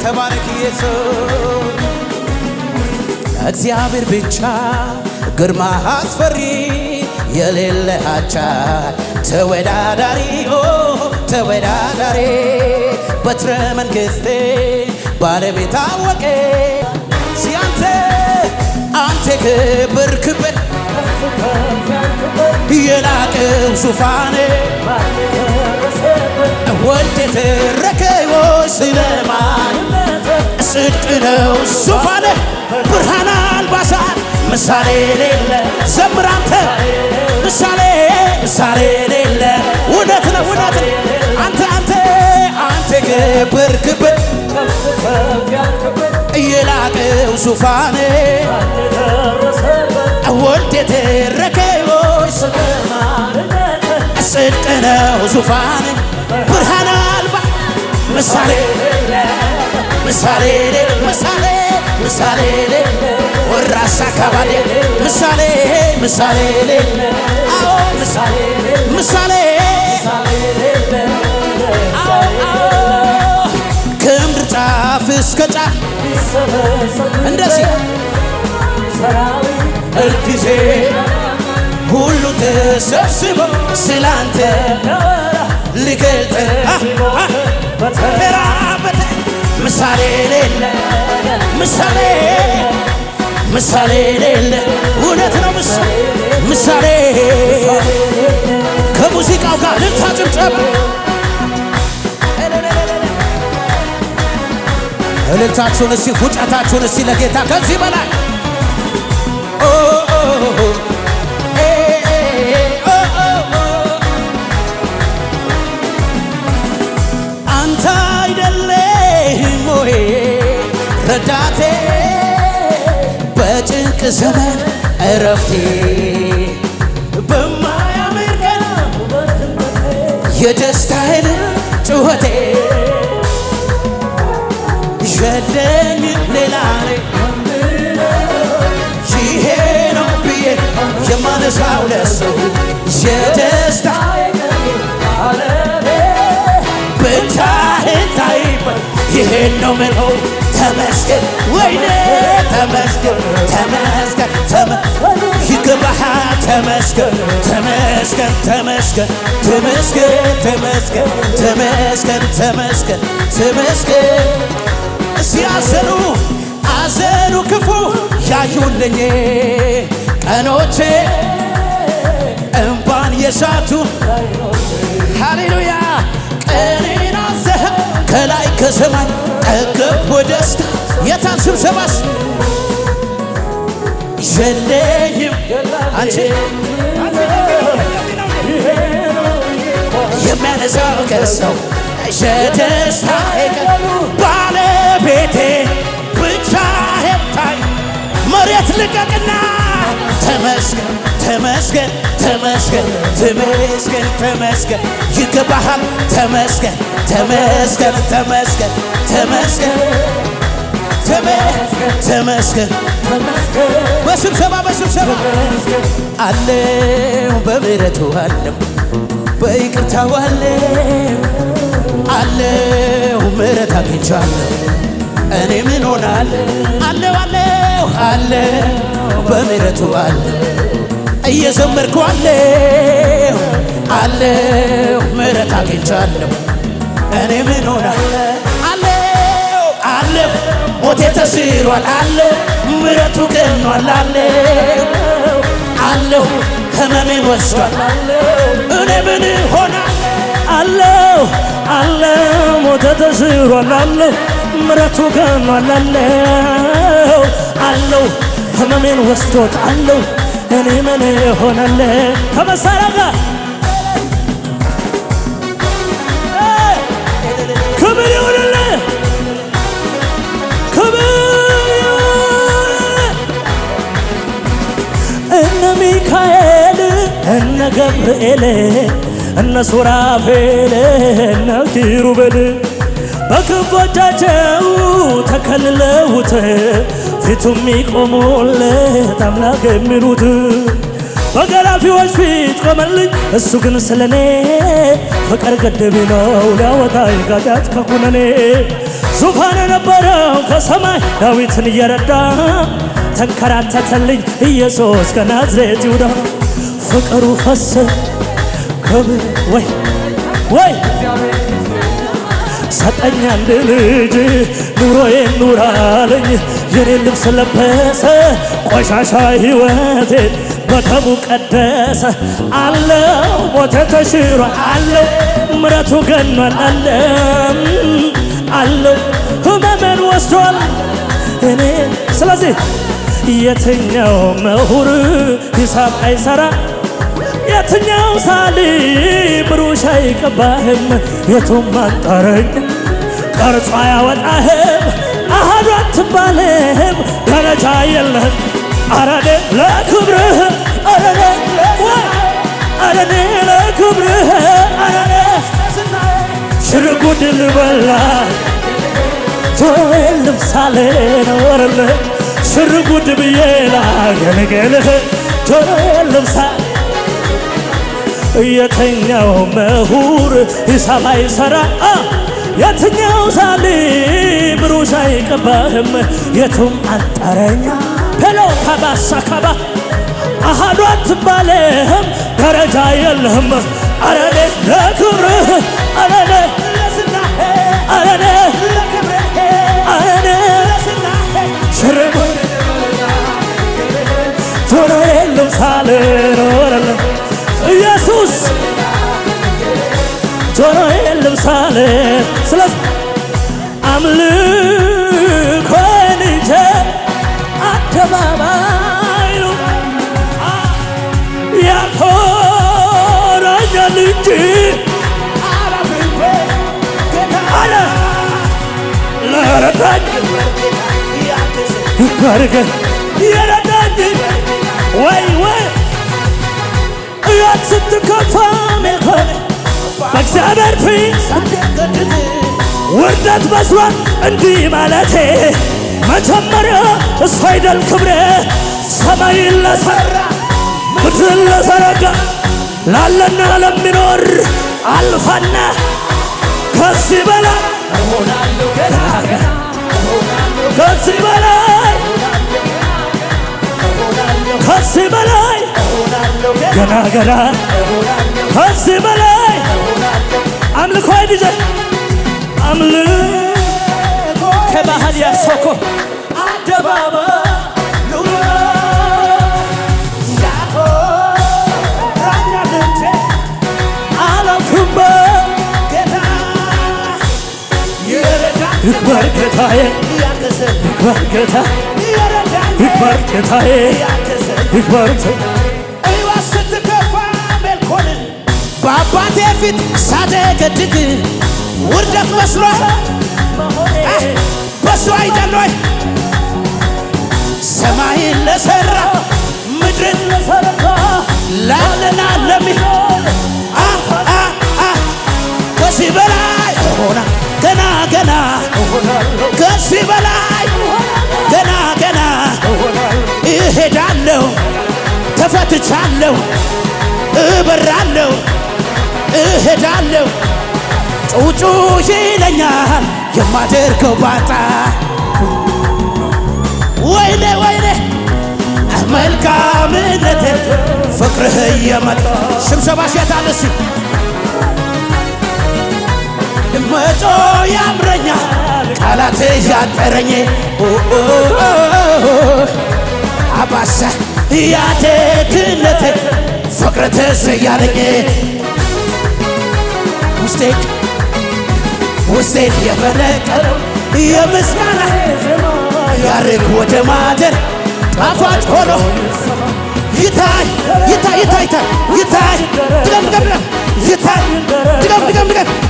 ተባረክ ኢየሱስ እግዚአብሔር ብቻ ግርማ አስፈሪ የሌለ አቻ ተወዳዳሪ ተወዳዳሪ በትረ መንግሥቴ ባለቤት አወቀ ሲያንተ አንተ ክብር የላቀው ዙፋኔ ወልድ የተረከው ስለማን ጽድቅ ነው ዙፋኔ ብርሃን አልባሳት ምሳሌ ሌለ ዘምር አንተ ምሳሌ ሌለ እውነት ነው አንተ ክብር የላቀው ዙፋኔ ወልድ የተረከው ጽድቅ ነው ዙፋኔ ብርሃን አልባ ምሳሌ ወራሳ ካባዴ ምሳሌ አዎ ምሳሌ ከምድር ጫፍ እስከ ጫፍ እንደዚህ እልጊዜ ሁሉ ተሰብስቦ ስላንተ ሊገልጥ በተራበተ ምሳሌ ሌለ እውነት ነው ምሳሌ ከሙዚቃው ጋር ልታጭብጨብ እልልታችሁን እስቲ ፉጨታችሁን እስቲ ለጌታ ከዚህ በላይ አንተ አይደለህም ወይ ረዳቴ በጭንቅ ዘመን እረፍቴ በማያምር ቀን የደስታዬን ጩኸቴ የለኝም ሌላ ይሄ ነው ብዬ የማነሳው ለሰው የደስታ ብቻህን ታይበት ይሄን ነው ምለው ተመስገን ወይኔ ተመስገን ይገባሃል ተመስገን ሲያዘኑ ክፉ ያዩልኝ ቀኖቼ እንባን የሻቱ ሃሌሉያ ቀኔን አዘህ ከላይ ከሰማይ ጠገብኩ በደስታ የታን ስብሰባስ የለኝም አንቺ የሚያነሳው ከሰው የደስታዬ ቀን ባለቤቴ ብቻህን ታይ መሬት ልቀቅና ተመስገን ይገባሃል ተመስገን በስብሰባ አለው በምሕረቱ አለው በይቅርታው አለው ምሕረት አግኝቻለሁ እኔ ምን ሆናለሁ አለው በምሕረቱ እየዘመርኩ አለው ምሕረት አግኝቻለሁ እኔ ምን አለው ሞቴ ተሽሯል ምሕረቱ ገኗል አለው ህመሜን ወስዷል እኔ ምን ሆናለሁ ሞቴ ተሽሯል ምሕረቱ ገኗል አለው ህመሜን ወስዶት እኔ ምን ሆናለሁ ከመሳሪያ ጋር ክብር ይሁንልህ እነ ሚካኤል እነ ገብርኤል እነ ሱራፌል እነ ኪሩቤል በክንፎቻቸው ተከልለውት ፊቱ የሚቆሙለት አምላክ የሚሉት በገራፊዎች ፊት ቆመልኝ እሱ ግን ስለኔ ፍቅር ገደቢ ነው ሊያወጣኝ ጋዳት ከኩነኔ ዙፋን ነበረው ከሰማይ ዳዊትን እየረዳ ተንከራተተልኝ ኢየሱስ ከናዝሬት ይሁዳ ፍቅሩ ፈሰሰ ክብር ወይ ሰጠኝ አንድ ልጅ ኑሮዬን ኑራለኝ የኔን ልብስ ለበሰ ቆሻሻ ሕይወቴን በደሙ ቀደሰ አለው ሞተ ተሽሯል አለው ምሕረቱ ገኗል አለው ሕመሜን ወስዷል እኔ ስለዚህ የትኛው ምሁር ሂሳብ አይሰራ የትኛው ሳሊ ብሩሽ አይቀባህም የቱም አንጠረኝ ቀርጾ አያወጣህም አሃዱ አትባልም ደረጃ የለህም አረኔ ለክብርህ አረኔ ለክብርህ አረኔ ሽርጉድ ልበላ ጆሮዬን ልብሳሌ ነወርልህ ሽርጉድ ብዬ ላገልግልህ ጆሮዬን ልብሳ የትኛው ምሁር ሂሳብ አይሰራ የትኛው ሳሊ ብሩሽ አይቀባህም የቱም አንጠረኛ ሄሎ ካባሳ ካባ አሃዱ አትባልም ደረጃ የለህም አረኔ ለክብርህ አረኔ ሽርጉድ ጆሮዬን ልብሳሌ ኖረልህ ኢየሱስ ጆሮዬን ልብሳሌ ስለዚህ አምልኮን ይዤ አደባባይ ያኮራኛል እንጂ አለ ለረዳኝ ይባርክ የረዳኝ ወይ እያት ስትከፋ ሜልኮን በእግዚአብሔር ፊት ውርደት መስሏት እንዲህ ማለቴ መጀመሪያ እሱ አይደል ክብሬ ሰማይን ለሠራ ምድርን ለዘረጋ ላለና ለሚኖር አልፋና ከዚህ በላይ ከዚህ በላይ ከዚህ በላይ ገና ከዚህ በላይ አምልኮ አይድጀ አምልኮ ከባህል ያሶኮ አደባባይ ይክበር ጌታዬ ይክበር ጌታ ይክበር ጌታዬ ይክበር ሕይወት ስትከፋ ሜልኮን በአባቴ ፊት ሳደገድግ ውርደት መስሎ በሱ አይደል ወይ ሰማይን ለሠራ ምድርን ለዘረጋ ላለና ለሚኖር ከዚህ በላይ ሆና ገና ከዚህ በላይ ገና እሄዳለሁ ተፈትቻለሁ እበራለሁ እሄዳለሁ ጩጩ ይለኛል የማደርገው ባጣ ወይኔ መልካምነት ፍቅርህ እየመጣ ሽብሸባሽ የታለሲ መጮ ያምረኛል ቃላት ያጠረኝ አባሳ ያደግነት ፍቅር ትዝ ያለኝ ውስጤን የፈነቀለው የምስጋና ያርግ ወደ ማደር ጣፋጭ ሆኖ ይታይ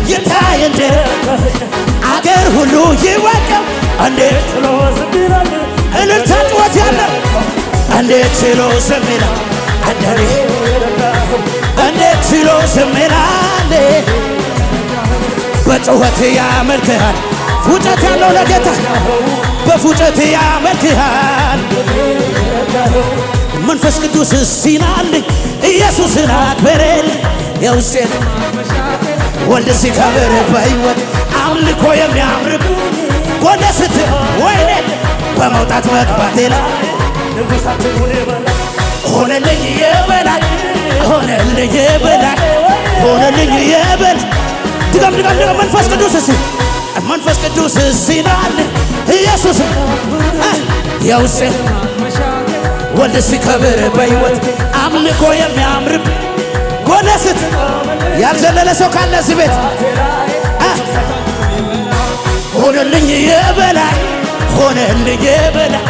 ይታይ እንደ አገር ሁሉ ይወቀው እንዴት ችሎ ዝም ይላል እልልታ ጩኸት ያለው እንዴት ችሎ ዝም ይላል እንዴት ችሎ ዝም ይላል በጩኸት ያመልክሃል ፉጨት ያለው ለጌታ በፉጨት ያመልክሃል መንፈስ ቅዱስ ሲናልኝ ኢየሱስን አክብሬልኝ የውስጤን ወልድ ሲከብር በሕይወት አምልኮ የሚያምርብ ጎኔ ስትል ወይኔ በመውጣት መግባቴ ላይ ንጉሳችን ሁኔ በላይ ሆነልኝ የበላይ ሆነልኝ የበላይ ሆነልኝ የበላይ ድገም ድገም ድገም መንፈስ ቅዱስ መንፈስ ቅዱስ ሲናልኝ ኢየሱስ የውስጤን ወልድ ሲከብር በሕይወት አምልኮ የሚያምርብ ጎኔ ስትል ያልዘለለ ሰው ካለ እዚህ ቤት ሆነልኝ የበላይ ሆነልኝ የበላይ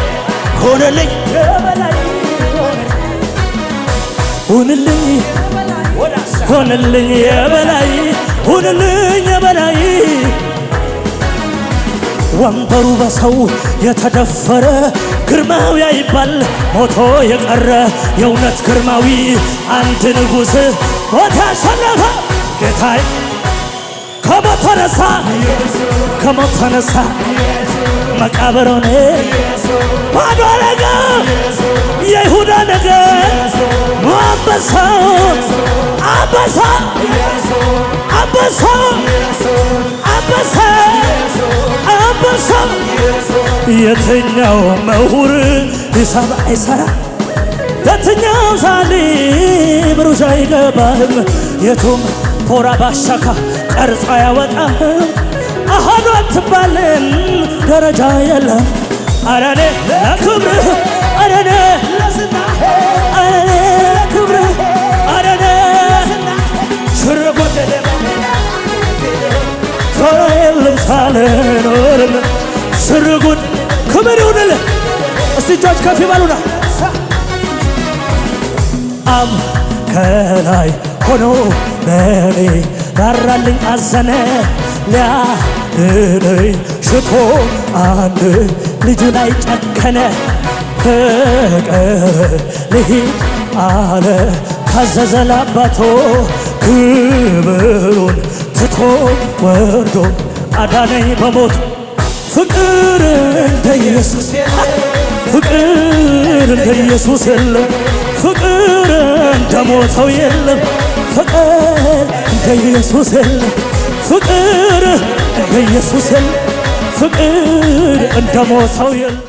ሆነልኝ የበላይ ሁንልኝ ሆንልኝ የበላይ ሁንልኝ የበላይ ወንበሩ በሰው የተደፈረ ግርማዊ አይባል ሞቶ የቀረ የእውነት ግርማዊ አንድ ንጉሥ ሞት ያሸነፈ ጌታዬ ከሞት ተነሳ ከሞት ተነሳ መቃብር ሆነ ባዶ አረገ የይሁዳ ነገድ አንበሳው አንበሳ አንበሳ አንበሳ አንበሳ የትኛው ምሁር ሂሳብ አይሰራ የትኛው ሳሊ ብሩሽ አይገባህም የቱም ቶራ ባሻካ ቀርጾ አያወጣህም አሃዱ አትባልም ደረጃ የለም አረኔ ለክብርህ አረኔ ለዝናህ አረኔ ለክብርህ አረኔ ሽርጉድ ቶራ የለም ሳልኖርም ሽርጉድ ክብር ይሁንልህ። እስቲ እጆች ከፍ ይበሉና አብ ከላይ ሆኖ ለኔ ራራልኝ አዘነ ሊያድነኝ ሽቶ አንድ ልጁ ላይ ጨከነ ፍቅር ልሂድ አለ ካዘዘ ለአባቶ ክብሩን ትቶ ወርዶ አዳነኝ በሞቱ ፍቅር እንደ ኢየሱስ ፍቅር እንደ ኢየሱስ የለም ፍቅር እንደ ሞተው የለም ፍቅር እንደ ኢየሱስ የለም ፍቅር እንደ ኢየሱስ የለም ፍቅር እንደ ሞተው የለም